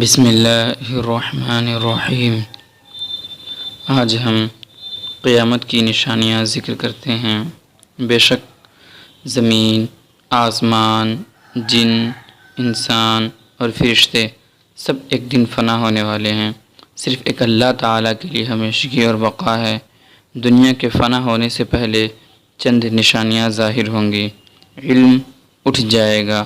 بسم اللہ الرحمن الرحیم۔ آج ہم قیامت کی نشانیاں ذکر کرتے ہیں۔ بے شک زمین، آسمان، جن، انسان اور فرشتے سب ایک دن فنا ہونے والے ہیں۔ صرف ایک اللہ تعالیٰ کے لیے ہمیشگی اور بقا ہے۔ دنیا کے فنا ہونے سے پہلے چند نشانیاں ظاہر ہوں گی۔ علم اٹھ جائے گا،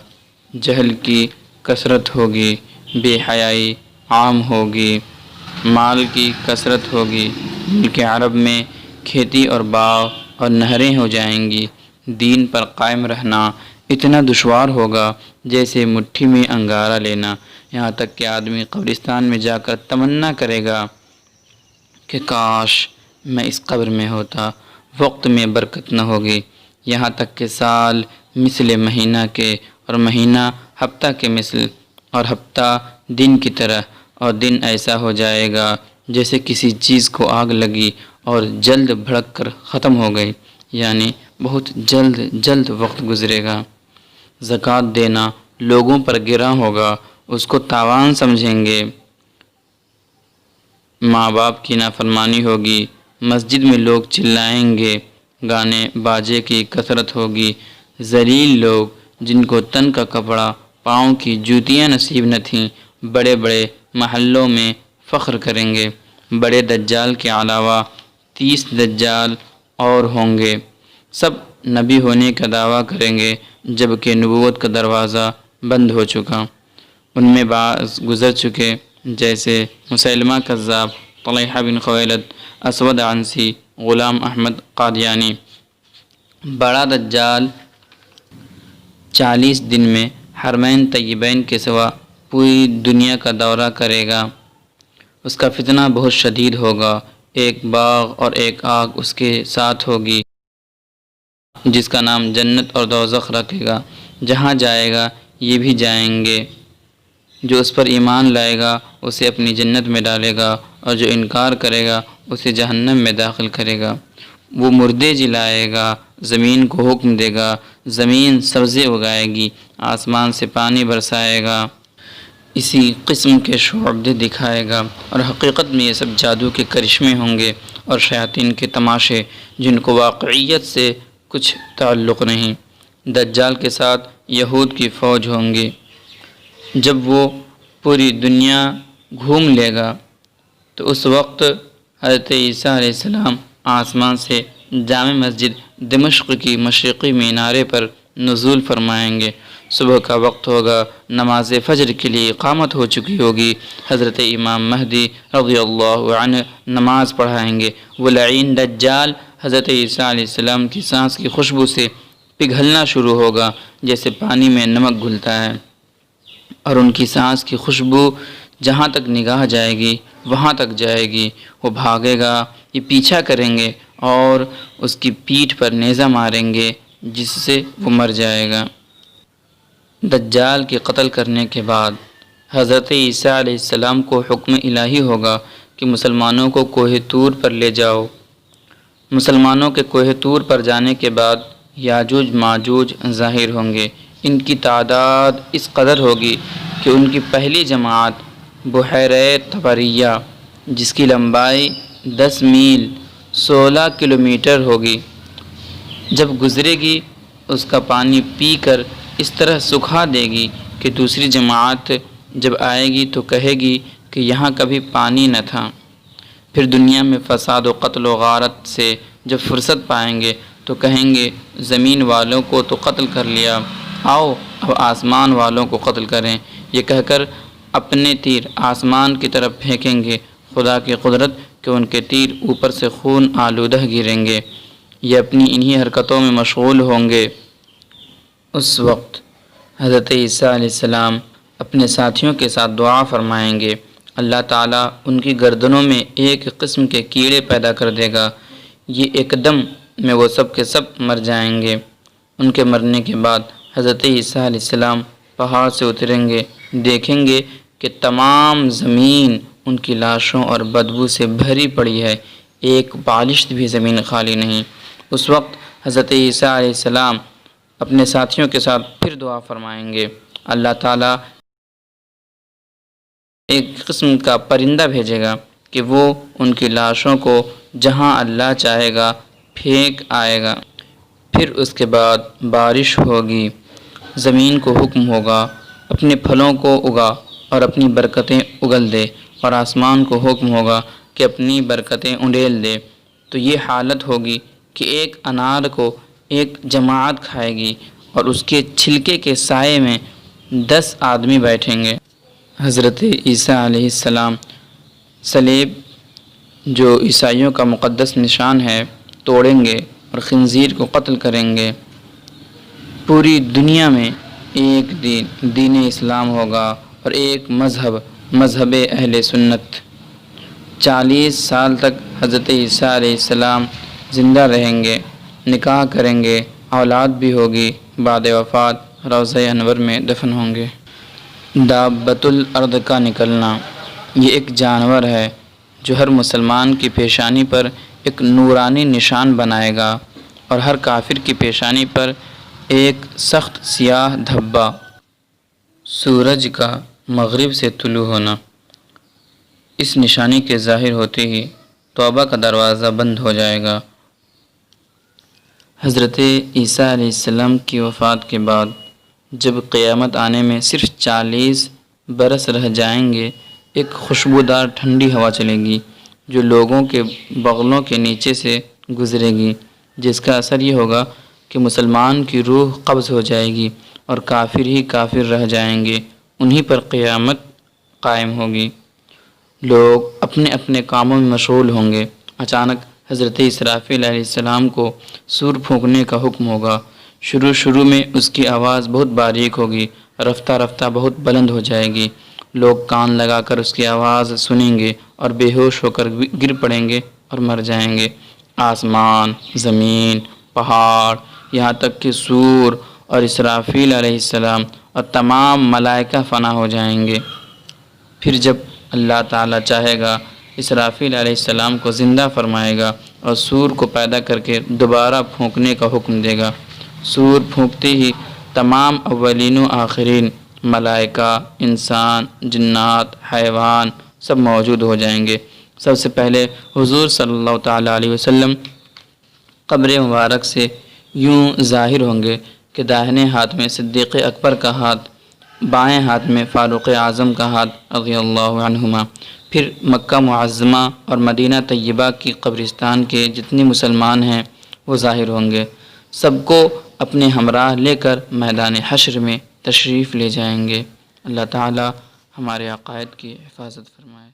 جہل کی کثرت ہوگی، بے حیائی عام ہوگی، مال کی کثرت ہوگی، ملک عرب میں کھیتی اور باغ اور نہریں ہو جائیں گی۔ دین پر قائم رہنا اتنا دشوار ہوگا جیسے مٹھی میں انگارہ لینا، یہاں تک کہ آدمی قبرستان میں جا کر تمنا کرے گا کہ کاش میں اس قبر میں ہوتا۔ وقت میں برکت نہ ہوگی، یہاں تک کہ سال مثل مہینہ کے اور مہینہ ہفتہ کے مثل اور ہفتہ دن کی طرح، اور دن ایسا ہو جائے گا جیسے کسی چیز کو آگ لگی اور جلد بھڑک کر ختم ہو گئی، یعنی بہت جلد وقت گزرے گا۔ زکوٰۃ دینا لوگوں پر گراں ہوگا، اس کو تاوان سمجھیں گے۔ ماں باپ کی نافرمانی ہوگی، مسجد میں لوگ چلائیں گے، گانے باجے کی کثرت ہوگی۔ ذلیل لوگ جن کو تن کا کپڑا، پاؤں کی جوتیاں نصیب نہ تھیں، بڑے بڑے محلوں میں فخر کریں گے۔ بڑے دجال کے علاوہ 30 دجال اور ہوں گے، سب نبی ہونے کا دعویٰ کریں گے، جبکہ نبوت کا دروازہ بند ہو چکا۔ ان میں بعض گزر چکے، جیسے مسیلمہ کذاب، طلحہ بن خویلد، اسود عنسی، غلام احمد قادیانی۔ بڑا دجال 40 دن میں حرمین طیبین کے سوا پوری دنیا کا دورہ کرے گا۔ اس کا فتنہ بہت شدید ہوگا۔ ایک باغ اور ایک آگ اس کے ساتھ ہوگی، جس کا نام جنت اور دوزخ رکھے گا۔ جہاں جائے گا یہ بھی جائیں گے۔ جو اس پر ایمان لائے گا اسے اپنی جنت میں ڈالے گا، اور جو انکار کرے گا اسے جہنم میں داخل کرے گا۔ وہ مردے جلائے گا، زمین کو حکم دے گا، زمین سبزے اگائے گی، آسمان سے پانی برسائے گا، اسی قسم کے شعبدے دکھائے گا۔ اور حقیقت میں یہ سب جادو کے کرشمے ہوں گے اور شیاطین کے تماشے، جن کو واقعیت سے کچھ تعلق نہیں۔ دجال کے ساتھ یہود کی فوج ہوں گی۔ جب وہ پوری دنیا گھوم لے گا تو اس وقت حضرت عیسیٰ علیہ السلام آسمان سے جامع مسجد دمشق کی مشرقی مینارے پر نزول فرمائیں گے۔ صبح کا وقت ہوگا، نماز فجر کے لیے اقامت ہو چکی ہوگی۔ حضرت امام مہدی رضی اللہ عنہ نماز پڑھائیں گے۔ وہ لعین دجال حضرت عیسیٰ علیہ السلام کی سانس کی خوشبو سے پگھلنا شروع ہوگا، جیسے پانی میں نمک گھلتا ہے، اور ان کی سانس کی خوشبو جہاں تک نگاہ جائے گی وہاں تک جائے گی۔ وہ بھاگے گا، یہ پیچھا کریں گے اور اس کی پیٹھ پر نیزہ ماریں گے، جس سے وہ مر جائے گا۔ دجال کے قتل کرنے کے بعد حضرت عیسیٰ علیہ السلام کو حکم الہی ہوگا کہ مسلمانوں کو کوہ طور پر لے جاؤ۔ مسلمانوں کے کوہ طور پر جانے کے بعد یاجوج ماجوج ظاہر ہوں گے۔ ان کی تعداد اس قدر ہوگی کہ ان کی پہلی جماعت بحیرہ طبریہ، جس کی لمبائی 10 میل 16 کلومیٹر ہوگی، جب گزرے گی اس کا پانی پی کر اس طرح سکھا دے گی کہ دوسری جماعت جب آئے گی تو کہے گی کہ یہاں کبھی پانی نہ تھا۔ پھر دنیا میں فساد و قتل و غارت سے جب فرصت پائیں گے تو کہیں گے زمین والوں کو تو قتل کر لیا، آؤ اب آسمان والوں کو قتل کریں۔ یہ کہہ کر اپنے تیر آسمان کی طرف پھینکیں گے۔ خدا کی قدرت کہ ان کے تیر اوپر سے خون آلودہ گریں گے۔ یہ اپنی انہی حرکتوں میں مشغول ہوں گے۔ اس وقت حضرت عیسیٰ علیہ السلام اپنے ساتھیوں کے ساتھ دعا فرمائیں گے۔ اللہ تعالیٰ ان کی گردنوں میں ایک قسم کے کیڑے پیدا کر دے گا، یہ ایک دم میں وہ سب کے سب مر جائیں گے۔ ان کے مرنے کے بعد حضرت عیسیٰ علیہ السلام پہاڑ سے اتریں گے، دیکھیں گے کہ تمام زمین ان کی لاشوں اور بدبو سے بھری پڑی ہے، ایک بالشت بھی زمین خالی نہیں۔ اس وقت حضرت عیسیٰ علیہ السلام اپنے ساتھیوں کے ساتھ پھر دعا فرمائیں گے، اللہ تعالیٰ ایک قسم کا پرندہ بھیجے گا کہ وہ ان کی لاشوں کو جہاں اللہ چاہے گا پھینک آئے گا۔ پھر اس کے بعد بارش ہوگی، زمین کو حکم ہوگا اپنے پھلوں کو اگا اور اپنی برکتیں اگل دے، اور آسمان کو حکم ہوگا کہ اپنی برکتیں انڈیل دے۔ تو یہ حالت ہوگی کہ ایک انار کو ایک جماعت کھائے گی اور اس کے چھلکے کے سائے میں 10 آدمی بیٹھیں گے۔ حضرت عیسیٰ علیہ السلام صلیب جو عیسائیوں کا مقدس نشان ہے توڑیں گے اور خنزیر کو قتل کریں گے۔ پوری دنیا میں ایک دین اسلام ہوگا اور ایک مذہب اہل سنت۔ 40 سال تک حضرت عیسیٰ علیہ السلام زندہ رہیں گے، نکاح کریں گے، اولاد بھی ہوگی، بعد وفات روضہ انور میں دفن ہوں گے۔ دابۃ الارض کا نکلنا، یہ ایک جانور ہے جو ہر مسلمان کی پیشانی پر ایک نورانی نشان بنائے گا اور ہر کافر کی پیشانی پر ایک سخت سیاہ دھبا۔ سورج کا مغرب سے طلوع ہونا، اس نشانی کے ظاہر ہوتے ہی توبہ کا دروازہ بند ہو جائے گا۔ حضرت عیسیٰ علیہ السلام کی وفات کے بعد جب قیامت آنے میں صرف 40 برس رہ جائیں گے، ایک خوشبودار ٹھنڈی ہوا چلے گی جو لوگوں کے بغلوں کے نیچے سے گزرے گی، جس کا اثر یہ ہوگا کہ مسلمان کی روح قبض ہو جائے گی اور کافر ہی کافر رہ جائیں گے، انہی پر قیامت قائم ہوگی۔ لوگ اپنے اپنے کاموں میں مشغول ہوں گے۔ اچانک حضرت اسرافیل علیہ السلام کو سور پھونکنے کا حکم ہوگا۔ شروع میں اس کی آواز بہت باریک ہوگی، رفتہ رفتہ بہت بلند ہو جائے گی۔ لوگ کان لگا کر اس کی آواز سنیں گے اور بے ہوش ہو کر گر پڑیں گے اور مر جائیں گے۔ آسمان، زمین، پہاڑ، یہاں تک کہ سور اور اسرافیل علیہ السلام اور تمام ملائکہ فنا ہو جائیں گے۔ پھر جب اللہ تعالیٰ چاہے گا اسرافیل علیہ السلام کو زندہ فرمائے گا اور سور کو پیدا کر کے دوبارہ پھونکنے کا حکم دے گا۔ سور پھونکتے ہی تمام اولین و آخرین، ملائکہ، انسان، جنات، حیوان سب موجود ہو جائیں گے۔ سب سے پہلے حضور صلی اللہ تعالیٰ علیہ وسلم قبر مبارک سے یوں ظاہر ہوں گے کہ داہنے ہاتھ میں صدیق اکبر کا ہاتھ، بائیں ہاتھ میں فاروق اعظم کا ہاتھ رضی اللہ عنہما۔ پھر مکہ معظمہ اور مدینہ طیبہ کی قبرستان کے جتنے مسلمان ہیں وہ ظاہر ہوں گے، سب کو اپنے ہمراہ لے کر میدان حشر میں تشریف لے جائیں گے۔ اللہ تعالی ہمارے عقائد کی حفاظت فرمائے۔